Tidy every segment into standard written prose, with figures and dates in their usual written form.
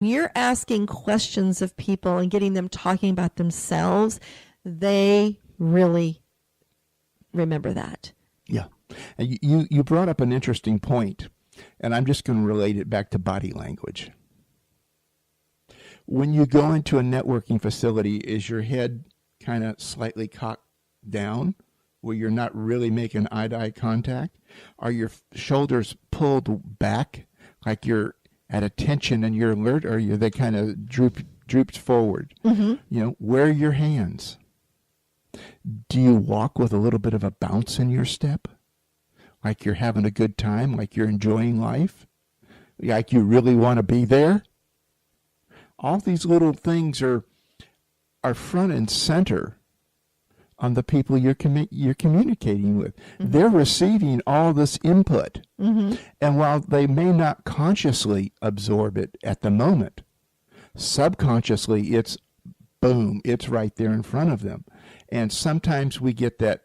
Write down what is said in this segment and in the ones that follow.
You're asking questions of people and getting them talking about themselves, they really remember that. Yeah. And you brought up an interesting point, and I'm just going to relate it back to body language. When you go into a networking facility, is your head kind of slightly cocked down where you're not really making eye-to-eye contact? Are your shoulders pulled back like you're at attention and you're alert, or are they kind of drooped forward? Mm-hmm. Where are your hands? Do you walk with a little bit of a bounce in your step? Like you're having a good time, like you're enjoying life? Like you really want to be there? All these little things are front and center on the people you're communicating with. Mm-hmm. They're receiving all this input. Mm-hmm. And while they may not consciously absorb it at the moment, subconsciously it's boom, it's right there in front of them. And sometimes we get that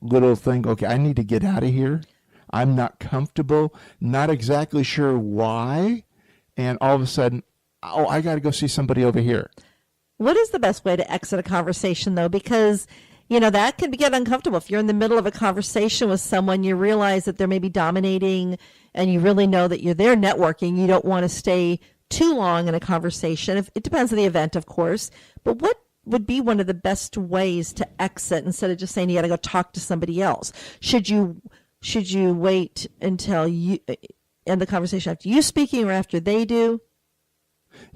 little thing, okay, I need to get out of here. I'm not comfortable, not exactly sure why. And all of a sudden, I got to go see somebody over here. What is the best way to exit a conversation, though? Because, that can get uncomfortable. If you're in the middle of a conversation with someone, you realize that they're maybe dominating, and you really know that you're there networking. You don't want to stay too long in a conversation. It depends on the event, of course. But what would be one of the best ways to exit instead of just saying you got to go talk to somebody else? Should you wait until you end the conversation after you speaking or after they do?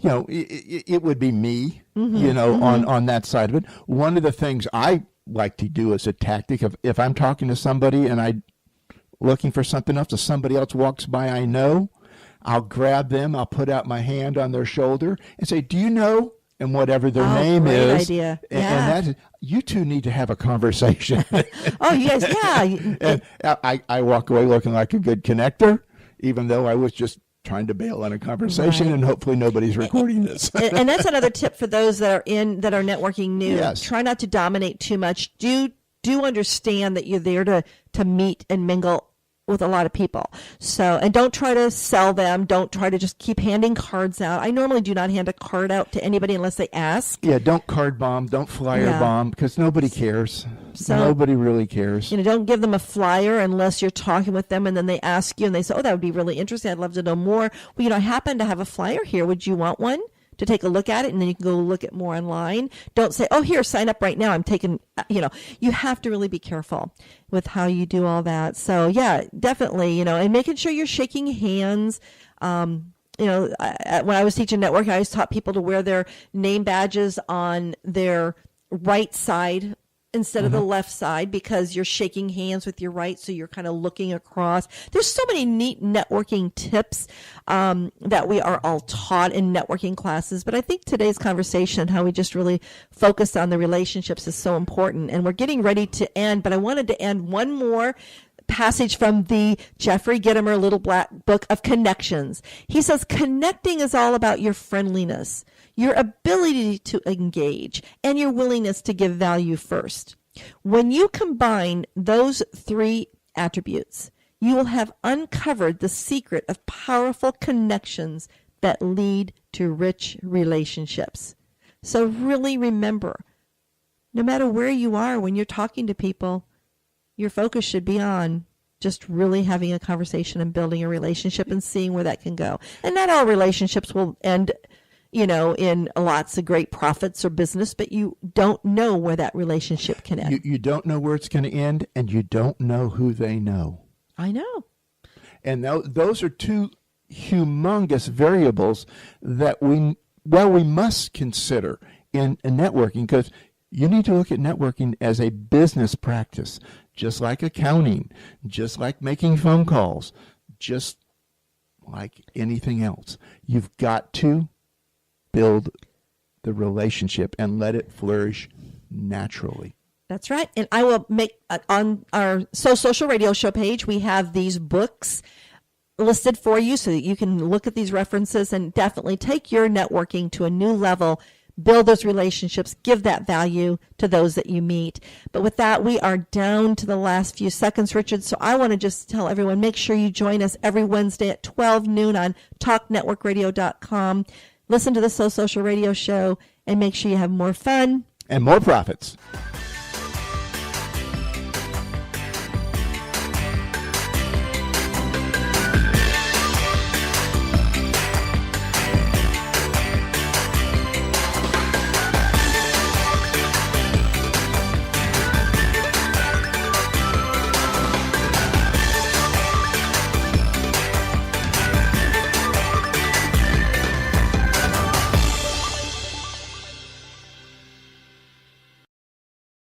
It would be me, mm-hmm. on that side of it. One of the things I like to do as a tactic, if I'm talking to somebody and I'm looking for something else, if somebody else walks by I know, I'll grab them, I'll put out my hand on their shoulder and say, do you know? And whatever their name is. Idea. Yeah. And you two need to have a conversation. Oh, yes, yeah. And I walk away looking like a good connector, even though I was just trying to bail on a conversation, right. And hopefully nobody's recording this. And that's another tip for those that are networking new. Yes. Try not to dominate too much. Do understand that you're there to meet and mingle with a lot of people. So, and don't try to sell them. Don't try to just keep handing cards out. I normally do not hand a card out to anybody unless they ask. Yeah, don't card bomb, don't flyer bomb, because nobody cares. So, nobody really cares. Don't give them a flyer unless you're talking with them and then they ask you and they say, oh, that would be really interesting. I'd love to know more. Well, I happen to have a flyer here. Would you want one? To take a look at it, and then you can go look at more online. Don't say, oh, here, sign up right now. I'm taking, you have to really be careful with how you do all that. So, yeah, definitely, and making sure you're shaking hands. When I was teaching networking, I always taught people to wear their name badges on their right side instead of the left side, because you're shaking hands with your right, so you're kind of looking across. There's so many neat networking tips that we are all taught in networking classes, but I think today's conversation, how we just really focus on the relationships, is so important. And we're getting ready to end, but I wanted to end one more passage from the Jeffrey Gitomer Little Black Book of Connections. He says, connecting is all about your friendliness, your ability to engage, and your willingness to give value first. When you combine those three attributes, you will have uncovered the secret of powerful connections that lead to rich relationships. So really remember, no matter where you are when you're talking to people, your focus should be on just really having a conversation and building a relationship and seeing where that can go. And not all relationships will end in lots of great profits or business, but you don't know where that relationship can end. You don't know where it's going to end, and you don't know who they know. I know. And those are two humongous variables that we must consider in networking, because you need to look at networking as a business practice, just like accounting, just like making phone calls, just like anything else. You've got to build the relationship and let it flourish naturally. That's right. And I will make on our Social Radio Show page, we have these books listed for you so that you can look at these references and definitely take your networking to a new level. build those relationships, give that value to those that you meet. But with that, we are down to the last few seconds, Richard. So I want to just tell everyone, make sure you join us every Wednesday at 12 noon on talknetworkradio.com. Listen to the So Social Radio Show and make sure you have more fun and more profits.